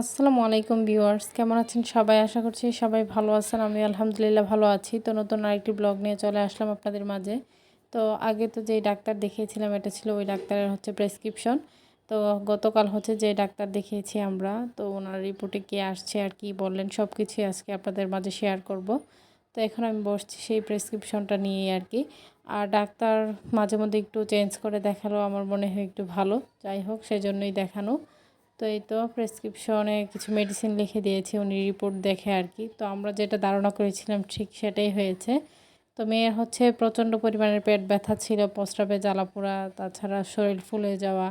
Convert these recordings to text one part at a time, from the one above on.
আসসালামু আলাইকুম ভিউয়ার্স, কেমন আছেন সবাই? আশা করছি সবাই ভালো আছেন। আমি আলহামদুলিল্লাহ ভালো আছি। তো নতুন আরেকটি ব্লগ নিয়ে চলে আসলাম আপনাদের মাঝে। তো আগে তো যেই ডাক্তার দেখিয়েছিলাম এটা ছিল ওই ডাক্তারের প্রেসক্রিপশন। তো গতকাল যে ডাক্তার দেখিয়েছি আমরা, তো ওনার রিপোর্টে কি আসছে আর কি বললেন সব কিছুই আজকে আপনাদের মাঝে শেয়ার করব। তো এখন আমি বসছি সেই প্রেসক্রিপশনটা নিয়েই আর কি। আর ডাক্তার মাঝে মধ্যে একটু চেঞ্জ করে দেখালো, আমার মনে হয় একটু ভালো। যাই হোক, সেজন্যই দেখানো। তো এই তো প্রেসক্রিপশনে কিছু মেডিসিন লিখে দিয়েছে উনি রিপোর্ট দেখে আর কি। তো আমরা যেটা ধারণা করেছিলাম ঠিক সেটাই হয়েছে। তো মেয়ের প্রচণ্ড পরিমাণের পেট ব্যথা ছিল, প্রস্রাবে জ্বালাপোড়া, তাছাড়া শরীর ফুলে যাওয়া,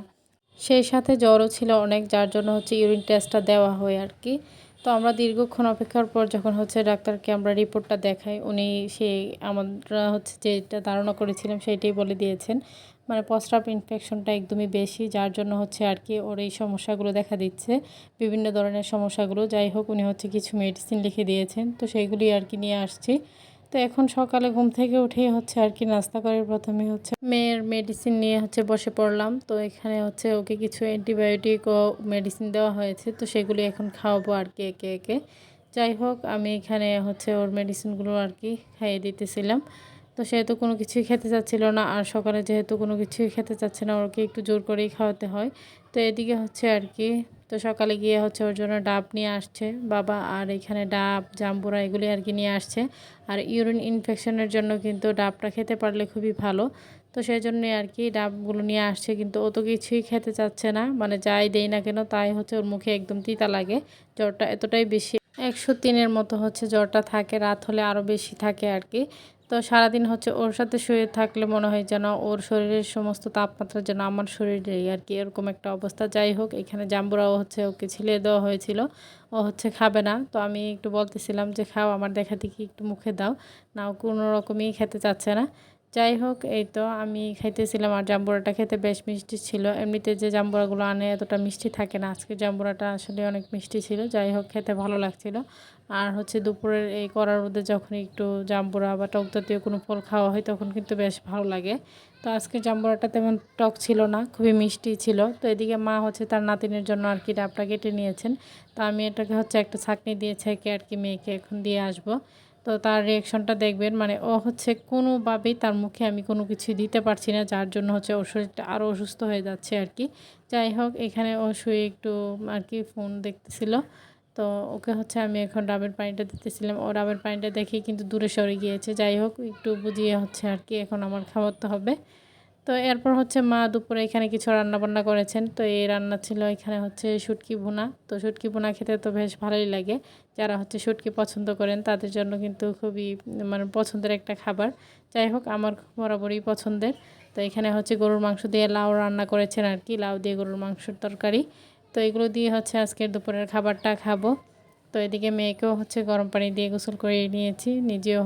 সেই সাথে জ্বরও ছিল অনেক, যার জন্য ইউরিন টেস্টটা দেওয়া হয় আর কি। তো আমরা দীর্ঘক্ষণ অপেক্ষার পর যখন ডাক্তারকে আমরা রিপোর্টটা দেখাই, উনি সেই আমরা যেটা ধারণা করেছিলাম সেইটাই বলে দিয়েছেন। মানে প্রস্রাব ইনফেকশনটা একদমই বেশি, যার জন্য আর কি ওর এই সমস্যাগুলো দেখা দিচ্ছে, বিভিন্ন ধরনের সমস্যাগুলো। যাই হোক, উনি কিছু মেডিসিন লিখে দিয়েছেন, তো সেইগুলি আর কি নিয়ে আসছি। তো এখন সকালে ঘুম থেকে উঠেই আর কি নাস্তা করে প্রথমে মেয়ের মেডিসিন নিয়ে বসে পড়লাম। তো এখানে ওকে কিছু অ্যান্টিবায়োটিক ও মেডিসিন দেওয়া হয়েছে, তো সেগুলি এখন খাওয়াবো আর কি একে একে। যাই হোক, আমি এখানে ওর মেডিসিনগুলো আর কি খাইয়ে দিতেছিলাম। তো সেহেতু কোনো কিছুই খেতে চাচ্ছিল না, আর সকালে যেহেতু কোনো কিছুই খেতে চাচ্ছে না, ওকে একটু জোর করেই খাওয়াতে হয়। তো এদিকে আর কি, তো সকালে গিয়ে ওর জন্য ডাব নিয়ে আসছে বাবা, আর এখানে ডাব জাম্বুরা এগুলি আর কি নিয়ে আসছে। আর ইউরিন ইনফেকশনের জন্য কিন্তু ডাবটা খেতে পারলে খুবই ভালো। তো সেই জন্যই আর কি ডাবগুলো নিয়ে আসছে, কিন্তু ও তো কিছুই খেতে চাচ্ছে না। মানে যাই দেই না কেন তাই ওর মুখে একদম তিতা লাগে। জ্বরটা এতটাই বেশি, 103-এর মতো জ্বরটা থাকে, রাত হলে আরও বেশি থাকে আর কি। তো সারাদিন ওর সাথে শুয়ে থাকলে মনে হয় যেন ওর শরীরের সমস্ত তাপমাত্রা যেন আমার শরীরেই আর কি, এরকম একটা অবস্থা। যাই হোক, এখানে জাম্বুরাও ওকে ছিলে দেওয়া হয়েছিল। ও খাবে না, তো আমি একটু বলতেছিলাম যে খাও, আমার দেখা দেখি একটু মুখে দাও। না, ও কোনো রকমই খেতে চাচ্ছে না। যাই হোক, এই তো আমি খাইতেছিলাম, আর জাম্বুরাটা খেতে বেশ মিষ্টি ছিল। এমনিতে যে জাম্বুরাগুলো আনে এতটা মিষ্টি থাকে না, আজকে জাম্বুরাটা আসলে অনেক মিষ্টি ছিল। যাই হোক, খেতে ভালো লাগছিল। আর দুপুরের এই কড়ার রোদে যখন একটু জাম্বুরা বা টক জাতীয় কোনো ফল খাওয়া হয় তখন কিন্তু বেশ ভালো লাগে। তো আজকে জাম্বুরাটা তেমন টক ছিল না, খুবই মিষ্টি ছিল। তো এদিকে মা তার নাতিনের জন্য আর কি ডাবটা কেটে নিয়েছেন। তো আমি এটাকে একটা ছাঁকনি দিয়ে ছেঁকে আর কি মেয়েকে এখন দিয়ে আসবো। তো তার রিয়াকশনটা দেখবেন, মানে ও কোনোভাবেই তার মুখে আমি কোনো কিছু দিতে পারছি না, যার জন্য ওর শরীরটা আরও অসুস্থ হয়ে যাচ্ছে আর কি। যাই হোক, এখানে ও শুয়ে একটু আর কি ফোন দেখতেছিল। তো ওকে আমি এখন ডাবের পানিটা দিতেছিলাম, ও ডাবের পানিটা দেখেই কিন্তু দূরে সরে গিয়েছে। যাই হোক, একটু বুঝিয়ে আর কি এখন আমার খাওয়াতে হবে। তো এরপর মা দুপুরে এখানে কিছু রান্নাবান্না করেছেন। তো এই রান্না ছিল এখানে শুটকি ভুনা। তো শুটকি ভুনা খেতে তো বেশ ভালোই লাগে। যারা শুটকি পছন্দ করেন তাদের জন্য কিন্তু খুবই মানে পছন্দের একটা খাবার। যাই হোক, আমার বরাবরই পছন্দের। তো এখানে গরুর মাংস দিয়ে লাউ রান্না করেছেন আর কি, লাউ দিয়ে গরুর মাংসের তরকারি। তো এগুলো দিয়ে আজকের দুপুরের খাবারটা খাবো। তো এদিকে মেয়েকেও গরম পানি দিয়ে গোসল করে নিয়েছি, নিজেও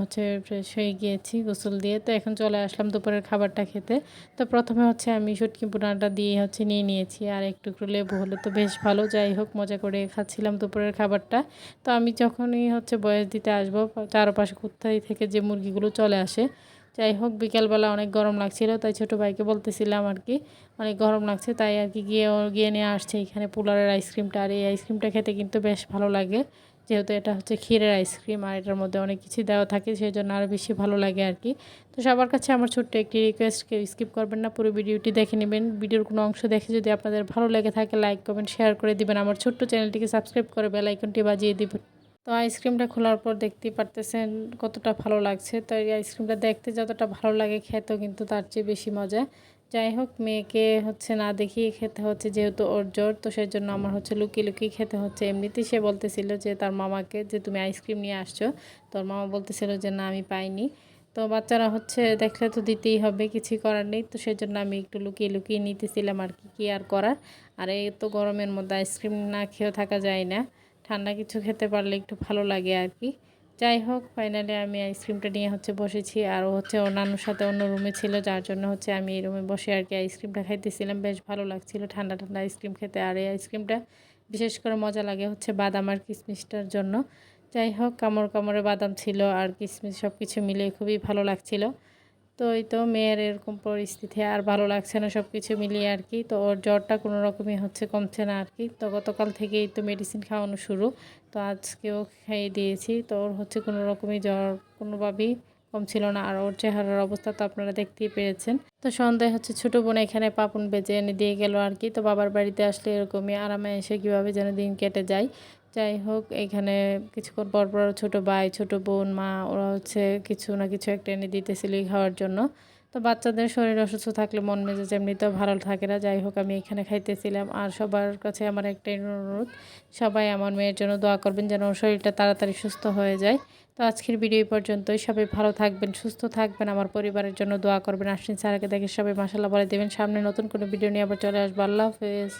ফ্রেশ হয়ে গিয়েছি গোসল দিয়ে। তো এখন চলে আসলাম দুপুরের খাবারটা খেতে। তো প্রথমে আমি শুটকি ভুনাটা দিয়ে নিয়ে নিয়েছি, আর একটু একটু লেবু হলে তো বেশ ভালো। যাই হোক, মজা করে খাচ্ছিলাম দুপুরের খাবারটা। তো আমি যখনই বয়স দিতে আসবো, চারপাশে কোথায় থেকে যে মুরগিগুলো চলে আসে। যাই হোক, বিকালবেলা অনেক গরম লাগছিল, তাই ছোটো ভাইকে বলতেছিলাম আর কি অনেক গরম লাগছে, তাই আর কি গিয়ে নিয়ে আসছে এখানে পোলারের আইসক্রিমটা। আর এই আইসক্রিমটা খেতে কিন্তু বেশ ভালো লাগে, যেহেতু এটা ক্ষীরের আইসক্রিম, আর এটার মধ্যে অনেক কিছু দেওয়া থাকে, সেই জন্য আরও বেশি ভালো লাগে আর কি। তো সবার কাছে আমার ছোট্ট একটি রিকোয়েস্ট, কেউ স্কিপ করবেন না, পুরো ভিডিওটি দেখে নেবেন। ভিডিওর কোনো অংশ দেখে যদি আপনাদের ভালো লেগে থাকে, লাইক কমেন্ট শেয়ার করে দিবেন। আমার ছোট্ট চ্যানেলটিকে সাবস্ক্রাইব করে বেল আইকনটি বাজিয়ে দিবেন। তো আইসক্রিমটা খোলার পর দেখতেই পারতেছেন কতটা ভালো লাগছে। তো এই আইসক্রিমটা দেখতে যতটা ভালো লাগে, খেতেও কিন্তু তার চেয়ে বেশি মজা। যাই হোক, মেয়েকে না দেখিয়ে খেতে যেহেতু ওর জ্বর, তো সেই জন্য আমার লুকিয়ে লুকিয়ে খেতে হচ্ছে। এমনিতেই সে বলতেছিল যে তার মামাকে যে তুমি আইসক্রিম নিয়ে আসছো, তোর মামা বলতেছিল যে না আমি পাইনি। তো বাচ্চারা দেখলে তো দিতেই হবে, কিছুই করার নেই। তো সেই জন্য আমি একটু লুকিয়ে লুকিয়ে নিতেছিলাম আর কি, কী আর করার। আর এই তো গরমের মধ্যে আইসক্রিম না খেয়েও থাকা যায় না, ঠান্ডা কিছু খেতে পারলে একটু ভালো লাগে আর কি। যাই হোক, ফাইনালি আমি আইসক্রিমটা নিয়ে বসেছি, আর ও ওর নানুর সাথে অন্য রুমে ছিল, যার জন্য আমি এই রুমে বসে আর কি আইসক্রিমটা খাইতেছিলাম। বেশ ভালো লাগছিল ঠান্ডা ঠান্ডা আইসক্রিম খেতে। আর এই আইসক্রিমটা বিশেষ করে মজা লাগে বাদাম আর কিশমিশটার জন্য। যাই হোক, কামড় কামড়ে বাদাম ছিল আর কিশমিশ, সব কিছু মিলে খুবই ভালো লাগছিল। তো এই তো মেয়ের এরকম পরিস্থিতি, আর ভালো লাগছে না সব কিছু মিলিয়ে আর কি। তো ওর জ্বরটা কোনো রকমই হচ্ছে, কমছে না আর কি। তো গতকাল থেকেই তো মেডিসিন খাওয়ানো শুরু, তো আজকেও খাইয়ে দিয়েছি। তো ওর হচ্ছে কোনো রকমই জ্বর কোনোভাবেই কমছিল না, আর ওর চেহারার অবস্থা তো আপনারা দেখতেই পেয়েছেন। তো সন্ধ্যায় হচ্ছে ছোটো বোন এখানে পাপন বেজে এনে দিয়ে গেল আর কি। তো বাবার বাড়িতে আসলে এরকমই আরামে এসে কীভাবে যেন দিন কেটে যায়। যাই হোক, এখানে কিছুক্ষণ পর পর ছোটো ভাই, ছোটো বোন, মা ওরা হচ্ছে কিছু না কিছু একটা এনে দিতেছিল খাওয়ার জন্য। তো বাচ্চাদের শরীর অসুস্থ থাকলে মন মেজাজ এমনিতেও ভালো থাকে না। যাই হোক, আমি এখানে খাইতেছিলাম। আর সবার কাছে আমার একটাই অনুরোধ, সবাই আমার মেয়ের জন্য দোয়া করবেন যেন ওর শরীরটা তাড়াতাড়ি সুস্থ হয়ে যায়। তো আজকের ভিডিও এই পর্যন্তই। সবাই ভালো থাকবেন, সুস্থ থাকবেন, আমার পরিবারের জন্য দোয়া করবেন। আশ্বিন স্যারকে দেখে সবাই মাশাআল্লাহ বলে দেবেন। সামনে নতুন কোনো ভিডিও নিয়ে আবার চলে আসবো। আল্লাহ হাফেজ।